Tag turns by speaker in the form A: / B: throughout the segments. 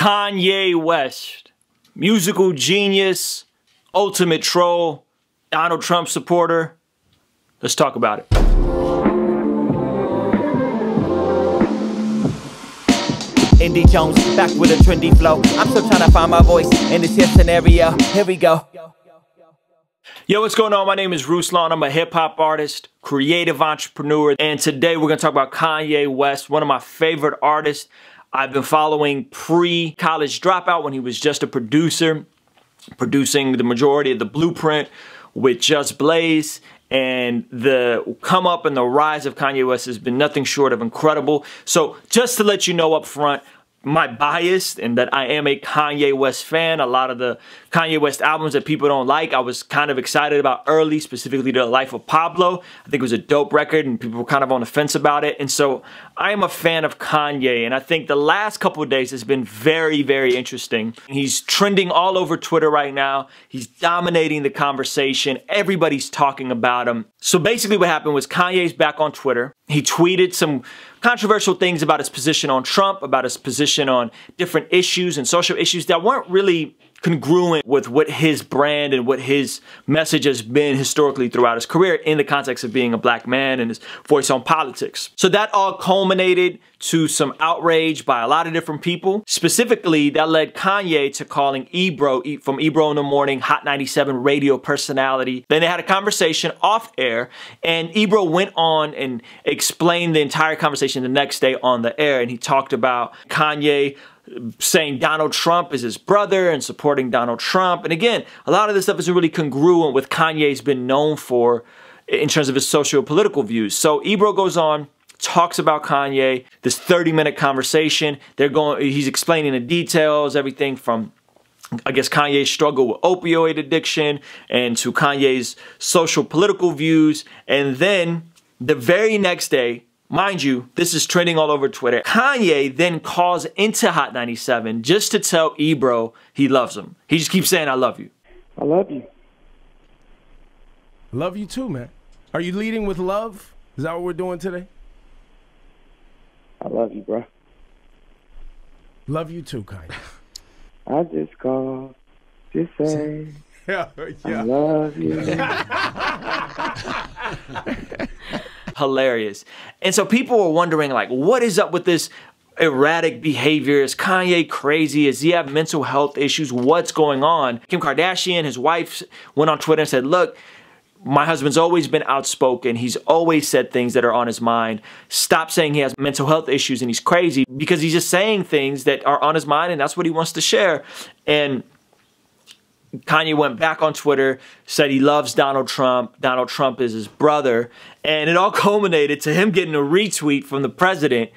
A: Kanye West, musical genius, ultimate troll, Donald Trump supporter. Let's talk about it.
B: Indy Jones, back with a trendy flow. I'm still trying to find my voice in this hip scenario. Here we go.
A: Yo, what's going on? My name is Ruslan. I'm a hip-hop artist, creative entrepreneur, and today we're going to talk about Kanye West, one of my favorite artists. I've been following pre-college dropout when he was just a producer, producing the majority of the Blueprint with Just Blaze, and the come up and the rise of Kanye West has been nothing short of incredible. So just to let you know up front, my bias and that I am a Kanye West fan. A lot of the Kanye West albums that people don't like, I was kind of excited about early, specifically The Life of Pablo. I think it was a dope record and people were kind of on the fence about it. And so I am a fan of Kanye, and I think the last couple of days has been very, very interesting. He's trending all over Twitter right now. He's dominating the conversation. Everybody's talking about him. So basically what happened was Kanye's back on Twitter. He tweeted some controversial things about his position on Trump, about his position on different issues and social issues that weren't really congruent with what his brand and what his message has been historically throughout his career in the context of being a black man and his voice on politics. So that all culminated to some outrage by a lot of different people. Specifically, that led Kanye to calling Ebro from Ebro in the Morning, Hot 97 radio personality. Then they had a conversation off air, and Ebro went on and explained the entire conversation the next day on the air, and he talked about Kanye saying Donald Trump is his brother and supporting Donald Trump. And again, a lot of this stuff isn't really congruent with Kanye's been known for in terms of his socio-political views. So Ebro goes on, talks about Kanye, this 30-minute conversation. He's explaining the details, everything from, I guess, Kanye's struggle with opioid addiction and to Kanye's social political views. And then the very next day, mind you, this is trending all over Twitter, Kanye then calls into Hot 97 just to tell Ebro he loves him. He just keeps saying, I love you.
C: I love you.
D: Love you too, man. Are you leading with love? Is that what we're doing today?
C: I love you, bro.
D: Love you too, Kanye.
C: I just called to say
D: yeah.
C: I love you.
A: Hilarious. And so people were wondering, like, what is up with this erratic behavior? Is Kanye crazy? Does he have mental health issues? What's going on? Kim Kardashian, his wife, went on Twitter and said, look, my husband's always been outspoken. He's always said things that are on his mind. Stop saying he has mental health issues and he's crazy, because he's just saying things that are on his mind and that's what he wants to share. And Kanye went back on Twitter, said he loves Donald Trump. Donald Trump is his brother. And it all culminated to him getting a retweet from the president.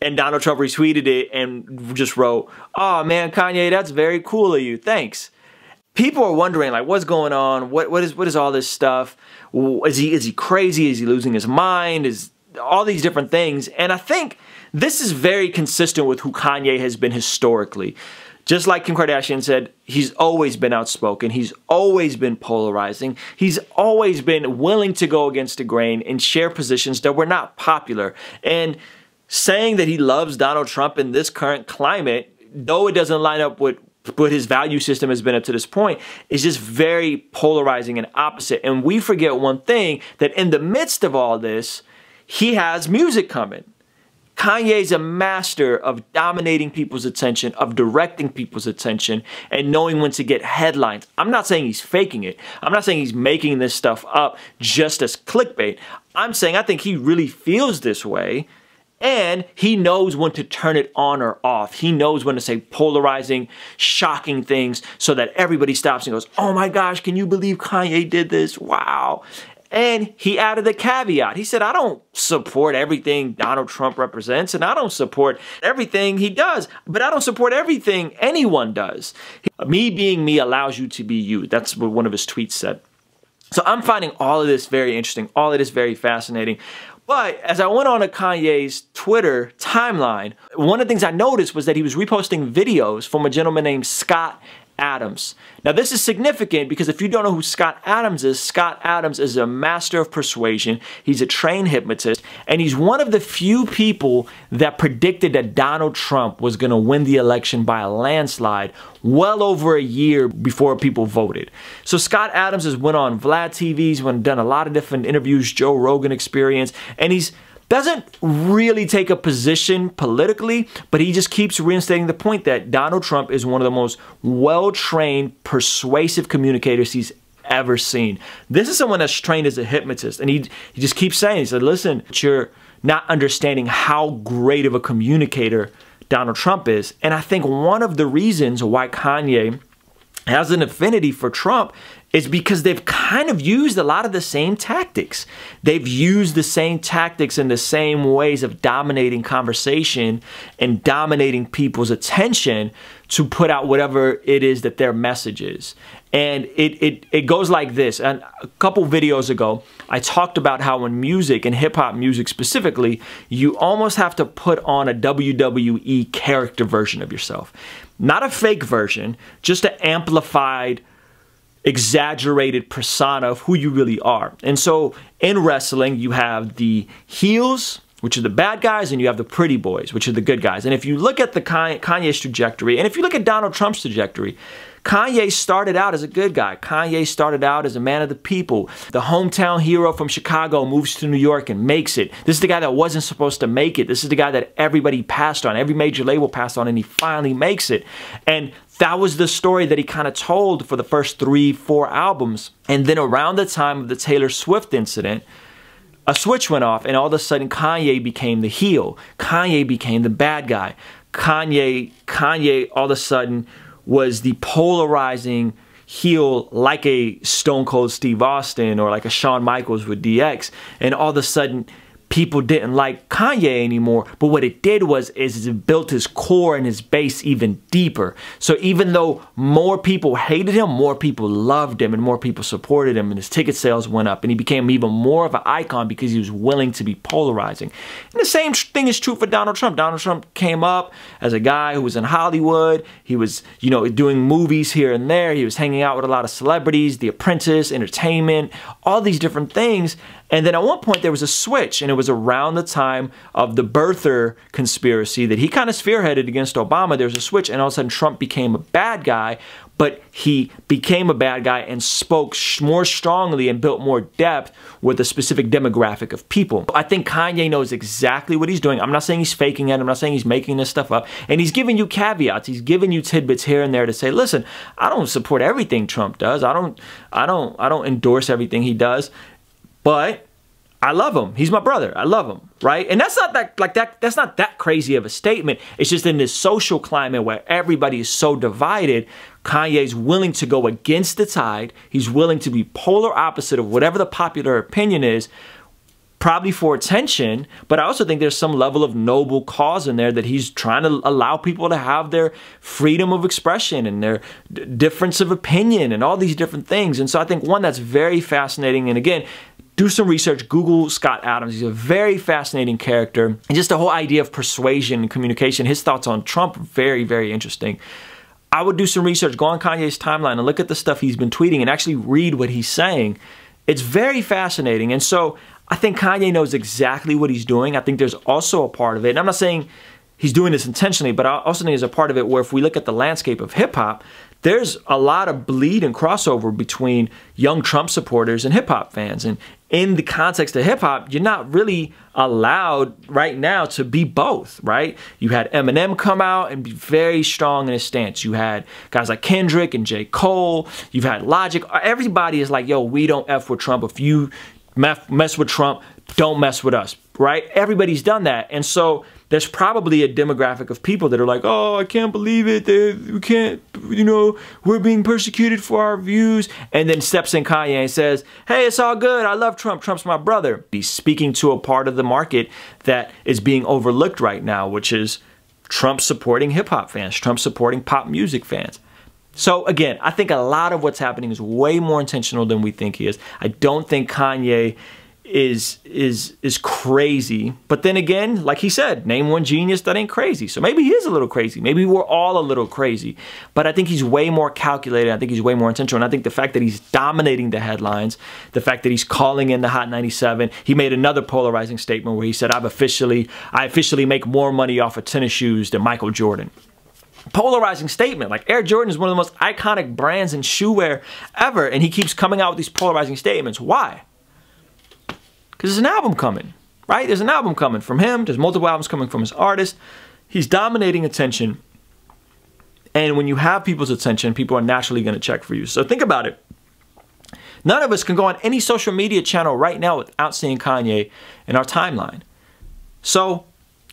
A: And Donald Trump retweeted it and just wrote, oh man, Kanye, that's very cool of you. Thanks. People are wondering, like, what's going on? What is all this stuff? Is he crazy? Is he losing his mind? Is all these different things? And I think this is very consistent with who Kanye has been historically. Just like Kim Kardashian said, he's always been outspoken. He's always been polarizing. He's always been willing to go against the grain and share positions that were not popular. And saying that he loves Donald Trump in this current climate, though it doesn't line up with what his value system has been up to this point, is just very polarizing and opposite. And we forget one thing, that in the midst of all this, he has music coming. Kanye's a master of dominating people's attention, of directing people's attention, and knowing when to get headlines. I'm not saying he's faking it. I'm not saying he's making this stuff up just as clickbait. I'm saying I think he really feels this way, and he knows when to turn it on or off. He knows when to say polarizing, shocking things so that everybody stops and goes, oh my gosh, can you believe Kanye did this? Wow. And he added a caveat. He said, I don't support everything Donald Trump represents, and I don't support everything he does, but I don't support everything anyone does. Me being me allows you to be you. That's what one of his tweets said. So I'm finding all of this very interesting, all of this very fascinating. But as I went on to Kanye's Twitter timeline, one of the things I noticed was that he was reposting videos from a gentleman named Scott Adams. Now this is significant because if you don't know who Scott Adams is a master of persuasion. He's a trained hypnotist, and he's one of the few people that predicted that Donald Trump was going to win the election by a landslide well over a year before people voted. So Scott Adams has went on Vlad TV, he's done a lot of different interviews, Joe Rogan Experience, and he's doesn't really take a position politically, but he just keeps reinstating the point that Donald Trump is one of the most well-trained, persuasive communicators he's ever seen. This is someone that's trained as a hypnotist, and he just keeps saying, he said, listen, you're not understanding how great of a communicator Donald Trump is. And I think one of the reasons why Kanye has an affinity for Trump is because they've kind of used a lot of the same tactics. They've used the same tactics and the same ways of dominating conversation and dominating people's attention to put out whatever it is that their message is. And it goes like this. And a couple videos ago, I talked about how in music, and hip-hop music specifically, you almost have to put on a WWE character version of yourself. Not a fake version, just an amplified, exaggerated persona of who you really are. And so in wrestling, you have the heels, which are the bad guys, and you have the pretty boys, which are the good guys. And if you look at the Kanye's trajectory, and if you look at Donald Trump's trajectory, Kanye started out as a good guy. Kanye started out as a man of the people. The hometown hero from Chicago moves to New York and makes it. This is the guy that wasn't supposed to make it. This is the guy that everybody passed on. Every major label passed on, and he finally makes it. And that was the story that he kind of told for the first 3-4 albums. And then around the time of the Taylor Swift incident, a switch went off, and all of a sudden Kanye became the heel. Kanye became the bad guy. Kanye all of a sudden was the polarizing heel, like a Stone Cold Steve Austin or like a Shawn Michaels with DX. And all of a sudden people didn't like Kanye anymore, but what it did was it built his core and his base even deeper. So even though more people hated him, more people loved him, and more people supported him, and his ticket sales went up, and he became even more of an icon because he was willing to be polarizing. And the same thing is true for Donald Trump. Donald Trump came up as a guy who was in Hollywood. He was, you know, doing movies here and there. He was hanging out with a lot of celebrities, The Apprentice, entertainment, all these different things. And then at one point there was a switch, and it was around the time of the birther conspiracy that he kind of spearheaded against Obama. There was a switch, and all of a sudden Trump became a bad guy, but he became a bad guy and spoke more strongly and built more depth with a specific demographic of people. I think Kanye knows exactly what he's doing. I'm not saying he's faking it. I'm not saying he's making this stuff up. And he's giving you caveats. He's giving you tidbits here and there to say, listen, I don't support everything Trump does. I don't endorse everything he does. But I love him. He's my brother. I love him, right? And that's not that's not that crazy of a statement. It's just in this social climate where everybody is so divided, Kanye's willing to go against the tide. He's willing to be polar opposite of whatever the popular opinion is, probably for attention, but I also think there's some level of noble cause in there that he's trying to allow people to have their freedom of expression and their difference of opinion and all these different things. And so I think one that's very fascinating, and again, do some research, Google Scott Adams. He's a very fascinating character. And just the whole idea of persuasion and communication, his thoughts on Trump, very, very interesting. I would do some research, go on Kanye's timeline and look at the stuff he's been tweeting and actually read what he's saying. It's very fascinating. And so I think Kanye knows exactly what he's doing. I think there's also a part of it, and I'm not saying he's doing this intentionally, but I also think there's a part of it where if we look at the landscape of hip-hop, there's a lot of bleed and crossover between young Trump supporters and hip-hop fans. And in the context of hip-hop, you're not really allowed right now to be both, right? You had Eminem come out and be very strong in his stance. You had guys like Kendrick and J. Cole. You've had Logic. Everybody is like, yo, we don't F with Trump. If you mess with Trump, don't mess with us, right? Everybody's done that. And so there's probably a demographic of people that are like, oh, I can't believe it. We can't, you know, we're being persecuted for our views. And then steps in Kanye and says, hey, it's all good. I love Trump. Trump's my brother. He's speaking to a part of the market that is being overlooked right now, which is Trump supporting hip hop fans, Trump supporting pop music fans. So again, I think a lot of what's happening is way more intentional than we think he is. I don't think Kanye is crazy. But then again, like he said, name one genius that ain't crazy. So maybe he is a little crazy. Maybe we're all a little crazy. But I think he's way more calculated. I think he's way more intentional. And I think the fact that he's dominating the headlines, the fact that he's calling in the Hot 97, he made another polarizing statement where he said, I officially make more money off of tennis shoes than Michael Jordan. Polarizing statement. Like, Air Jordan is one of the most iconic brands in shoe wear ever, and he keeps coming out with these polarizing statements. Why? Because there's an album coming, right? There's an album coming from him. There's multiple albums coming from his artist. He's dominating attention. And when you have people's attention, people are naturally going to check for you. So think about it. None of us can go on any social media channel right now without seeing Kanye in our timeline. So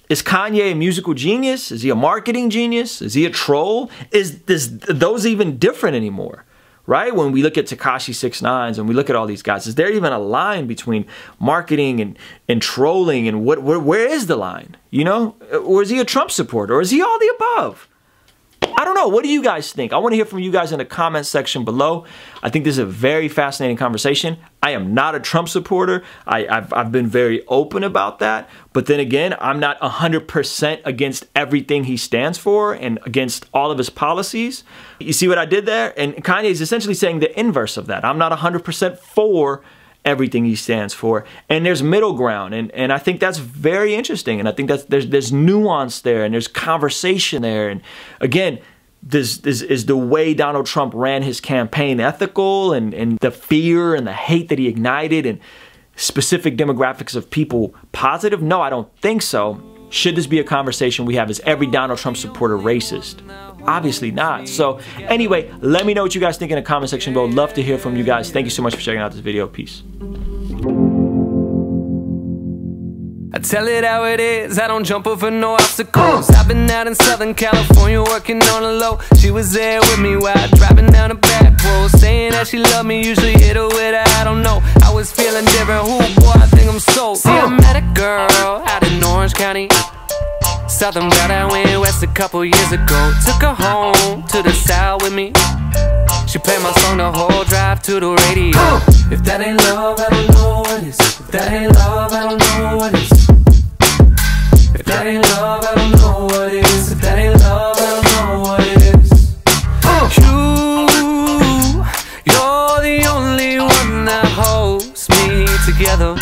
A: is Kanye a musical genius? Is he a marketing genius? Is he a troll? Is those even different anymore? Right? When we look at Tekashi 6ix9ine and we look at all these guys, is there even a line between marketing and trolling, and where is the line? You know? Or is he a Trump supporter? Or is he all the above? I don't know. What do you guys think? I want to hear from you guys in the comment section below. I think this is a very fascinating conversation. I am not a Trump supporter. I've been very open about that. But then again, I'm not 100% against everything he stands for and against all of his policies. You see what I did there? And Kanye is essentially saying the inverse of that. I'm not 100% for everything he stands for, and there's middle ground, and I think that's very interesting, and I think that's there's nuance there, and there's conversation there, and again, this is the way Donald Trump ran his campaign ethical, and the fear and the hate that he ignited, and specific demographics of people positive? No, I don't think so. Should this be a conversation we have? Is every Donald Trump supporter racist? Obviously not. So anyway, let me know what you guys think in the comment section below. Love to hear from you guys. Thank you so much for checking out this video. Peace.
E: I tell it how it is, I don't jump over no obstacles. I've been out in Southern California working on a low. She was there with me while driving down a back road, saying that she loved me, usually hit her with a I don't know. I was feeling different, ooh boy, I think I'm sold. See, I met a girl out in Orange County, Southern Valley, I went west a couple years ago. Took her home to the south with me. She played my song the whole drive to the radio. If that ain't love, I don't know what is. If that ain't love, I don't know what is. If that ain't love, I don't know what is. If that ain't love, I don't know what is. You're the only one that holds me together.